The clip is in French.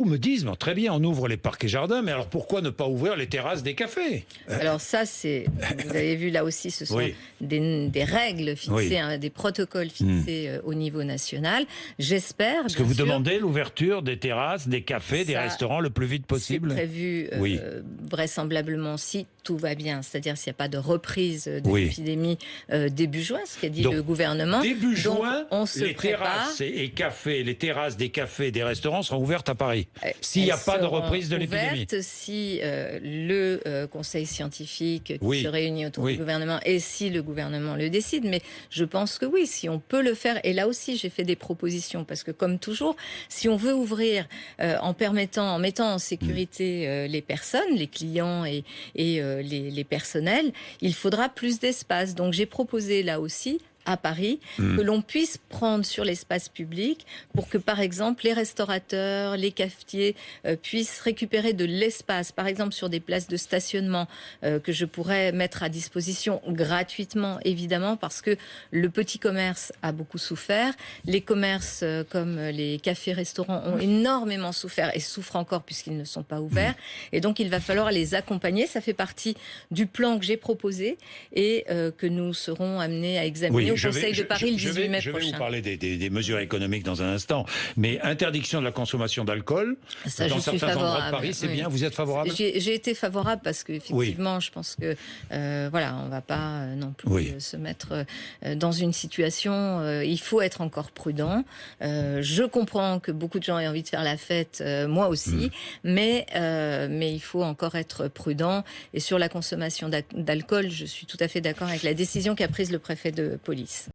me disent, bon, très bien, on ouvre les parcs et jardins, mais alors pourquoi ne pas ouvrir les terrasses des cafés? Alors ça, vous avez vu là aussi, ce sont Oui. des règles fixées, Oui. des protocoles fixés au niveau national. J'espère. Est-ce que vous demandez l'ouverture des terrasses, des cafés, des Ça, restaurants le plus vite possible? C'est prévu Oui. vraisemblablement si tout va bien, c'est-à-dire s'il n'y a pas de reprise de Oui. l'épidémie début juin, ce qu'a dit Donc, le gouvernement. Début Donc, juin, on se les prépare. terrasses et cafés, les terrasses des cafés et des restaurants seront ouvertes à Paris. S'il n'y a Elles pas de seront reprise de l'épidémie. ouvertes si le conseil scientifique qui Oui. se réunit autour Oui. du gouvernement et si le gouvernement le décide. Mais je pense que oui, si on peut le faire. Et là aussi, j'ai fait des propositions parce que comme toujours, si on veut ouvrir en mettant en sécurité les personnes, les clients et les personnels, il faudra plus d'espace. Donc j'ai proposé là aussi à Paris, que l'on puisse prendre sur l'espace public pour que, par exemple, les restaurateurs, les cafetiers puissent récupérer de l'espace, par exemple sur des places de stationnement que je pourrais mettre à disposition gratuitement, évidemment, parce que le petit commerce a beaucoup souffert. Les commerces comme les cafés-restaurants ont énormément souffert et souffrent encore puisqu'ils ne sont pas ouverts. Et donc, il va falloir les accompagner. Ça fait partie du plan que j'ai proposé et que nous serons amenés à examiner au Conseil de Paris le 18 mai Je vais prochain. vous parler des mesures économiques dans un instant, mais interdiction de la consommation d'alcool Ça, dans je suis certains endroits de favorable. Paris, c'est Oui. bien. Vous êtes favorable? J'ai été favorable parce qu'effectivement, je pense que voilà, on ne va pas non plus se mettre dans une situation. Il faut être encore prudent. Je comprends que beaucoup de gens aient envie de faire la fête, moi aussi, mais il faut encore être prudent. Et sur la consommation d'alcool, je suis tout à fait d'accord avec la décision qu'a prise le préfet de police.